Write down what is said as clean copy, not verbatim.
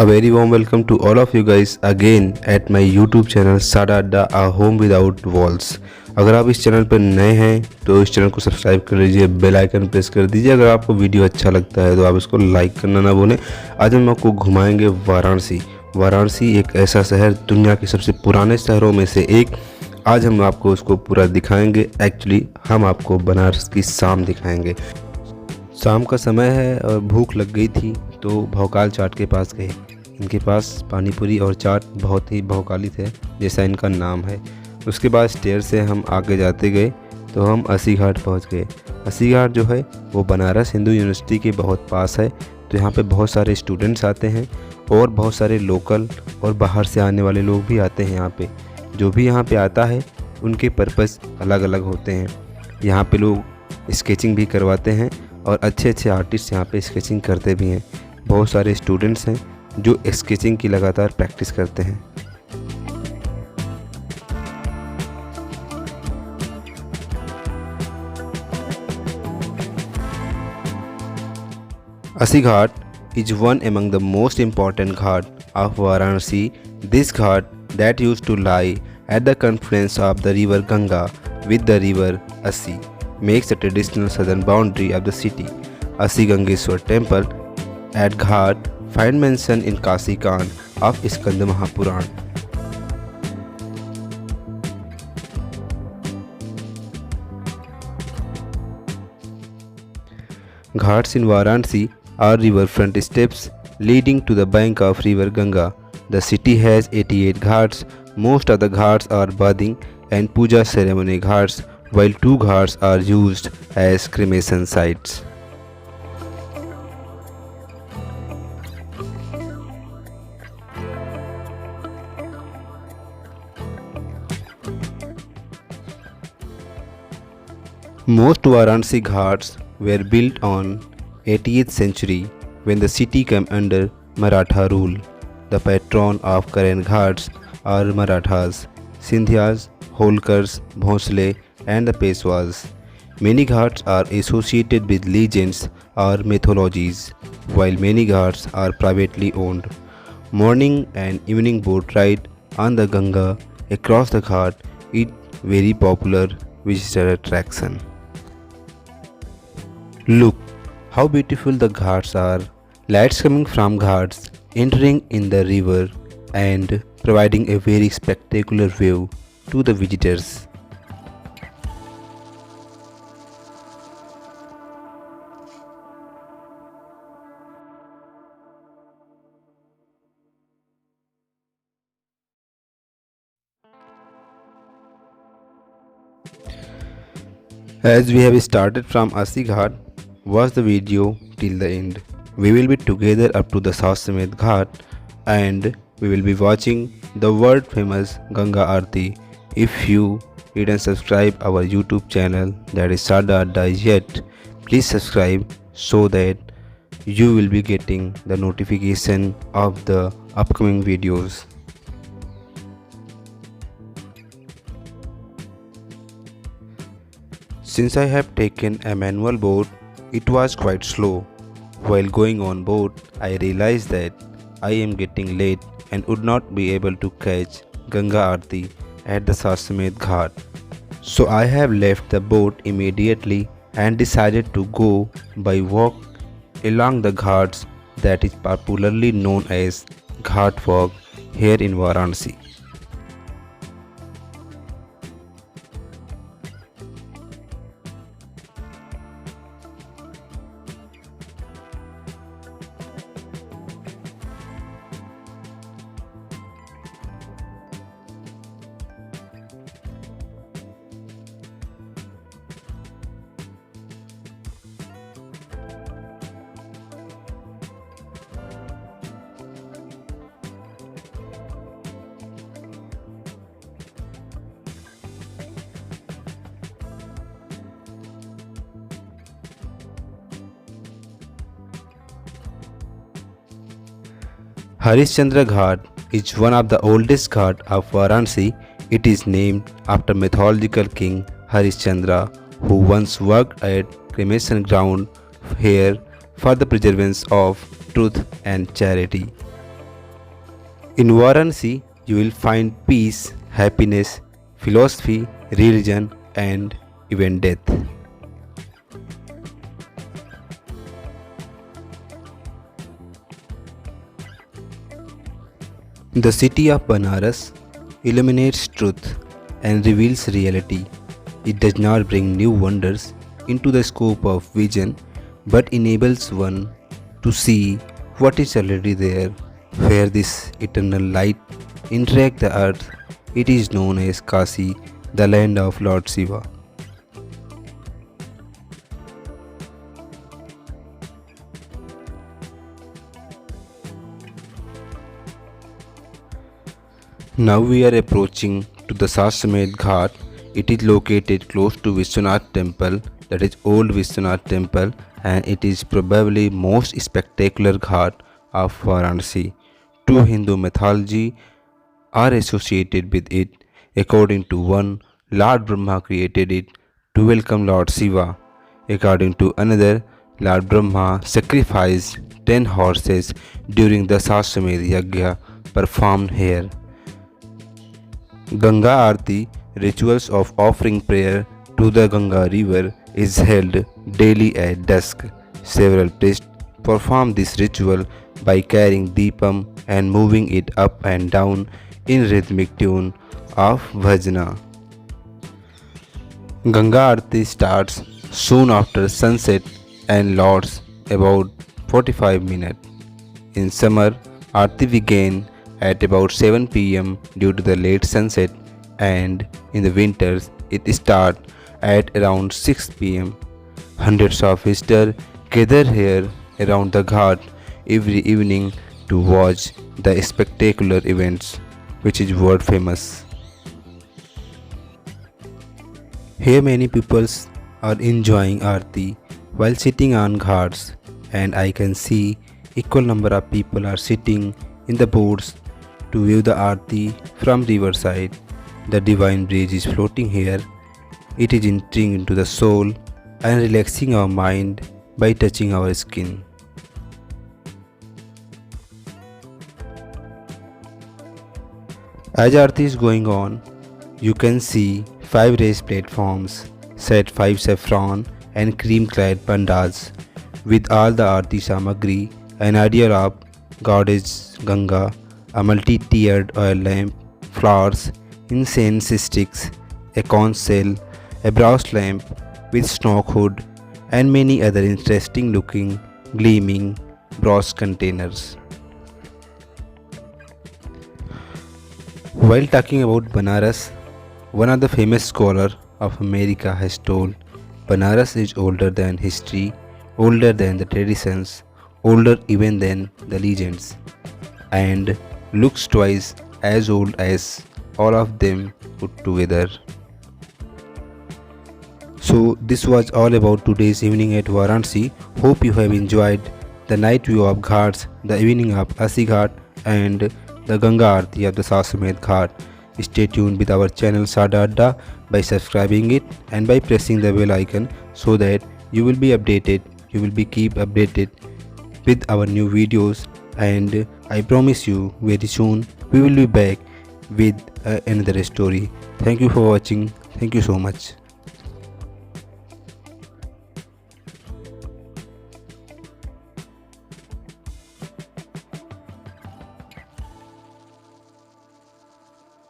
A very warm welcome to all of you guys again at my YouTube channel Sada Adda A Home Without Walls। अगर आप इस channel पर नए हैं तो इस चैनल को सब्सक्राइब कर लीजिए, बेल आइकन प्रेस कर दीजिए। अगर आपको वीडियो अच्छा लगता है तो आप इसको लाइक करना ना भूलें। आज हम आपको घुमाएंगे वाराणसी। वाराणसी एक ऐसा शहर, दुनिया के सबसे पुराने शहरों में से एक। आज हम आपको उसको पूरा दिखाएंगे। एक्चुअली हम आपको बनारस की शाम दिखाएंगे। शाम का समय है और भूख लग गई थी तो भौकाल चाट के पास गए। इनके पास पानी पूरी और चाट बहुत ही भौकाली थे, जैसा इनका नाम है। उसके बाद स्टेयर से हम आगे जाते गए तो हम अस्सी घाट पहुंच गए। अस्सी घाट जो है वो बनारस हिंदू यूनिवर्सिटी के बहुत पास है। तो यहाँ पे बहुत सारे स्टूडेंट्स आते हैं और बहुत सारे लोकल और बाहर से आने वाले लोग भी आते हैं। यहाँ पे जो भी यहाँ पे आता है उनके पर्पज़ अलग अलग होते हैं। यहाँ पे लोग स्केचिंग भी करवाते हैं और अच्छे अच्छे आर्टिस्ट यहाँ पे स्केचिंग करते भी हैं। बहुत सारे स्टूडेंट्स हैं जो स्केचिंग की लगातार प्रैक्टिस करते हैं। Asi Ghat is one among the most important ghat of Varanasi. This ghat that used to lie at the confluence of the river Ganga with the river Asi makes the traditional southern boundary of the city. Asi Gangeshwar temple at Ghat find mention in Kasi Khan of Skanda Mahapuran. Ghats in Varanasi are riverfront steps leading to the bank of river Ganga. The city has 88 ghats. Most of the ghats are bathing and puja ceremony ghats, while 2 ghats are used as cremation sites. Most Varanasi ghats were built on 80th century when the city came under Maratha rule. The patron of current ghats are Marathas, Sindhyas, Holkars, Bhosle and the Peshwas. Many ghats are associated with legends or mythologies, while many ghats are privately owned. Morning and evening boat ride on the Ganga across the ghat is very popular visitor attraction. Look how beautiful the ghats are. Lights coming from ghats, entering in the river and providing a very spectacular view to the visitors. As we have started from Asi Ghat, watch the video till the end. We will be together up to the Sawasamedh Ghat and we will be watching the world famous Ganga Aarti. If you didn't subscribe our YouTube channel, that is Sada Adda yet, please subscribe so that you will be getting the notification of the upcoming videos. Since I have taken a manual boat, it was quite slow. While going on board, I realized that I am getting late and would not be able to catch Ganga Aarti at the Sawasamedh Ghat. So I have left the boat immediately and decided to go by walk along the ghats that is popularly known as Ghat Walk here in Varanasi. Harishchandra Ghat is one of the oldest ghat of Varanasi. It is named after mythological king Harishchandra, who once worked at cremation ground here for the preservation of truth and charity. In Varanasi, you will find peace, happiness, philosophy, religion, and even death. The city of Banaras illuminates truth and reveals reality. It does not bring new wonders into the scope of vision but enables one to see what is already there. Where this eternal light interacts the earth, it is known as Kasi, the land of Lord Shiva. Now we are approaching to the Saswamed Ghat. It is located close to Vishwanath temple, that is old Vishwanath temple, and it is probably most spectacular ghat of Varanasi. Two Hindu mythology are associated with it. According to one, Lord Brahma created it to welcome Lord Shiva. According to another, Lord Brahma sacrificed 10 horses during the Saswamed Yagya performed here. Ganga Aarti, rituals of offering prayer to the Ganga river, is held daily at dusk. Several priests perform this ritual by carrying deepam and moving it up and down in rhythmic tune of bhajana. Ganga Aarti starts soon after sunset and lasts about 45 minutes. In summer, Aarti begins at about 7 pm due to the late sunset, and in the winters it starts at around 6 pm. Hundreds of visitors gather here around the ghat every evening to watch the spectacular events, which is world famous. Here many people are enjoying Aarti while sitting on ghats, and I can see equal number of people are sitting in the boats to view the Aarti from riverside. The divine breeze is floating here. It is entering into the soul and relaxing our mind by touching our skin. As Aarti is going on, you can see 5 raised platforms, set 5 saffron and cream clad pandas with all the Aarti Samagri, an idea of goddess Ganga, a multi-tiered oil lamp, flowers, incense sticks, a conch shell, a brass lamp with smoke hood, and many other interesting looking, gleaming brass containers. While talking about Banaras, one of the famous scholars of America has told Banaras is older than history, older than the traditions, older even than the legends, and looks twice as old as all of them put together. So this was all about today's evening at Varanasi. Hope you have enjoyed the night view of ghats, the evening of Asi Ghat, and the Ganga Aarti of the Saswamed Ghat. Stay tuned with our channel Sada Adda by subscribing it and by pressing the bell icon so that you will be updated. You will be keep updated with our new videos, and I promise you very soon we will be back with another story. Thank you for watching. Thank you so much.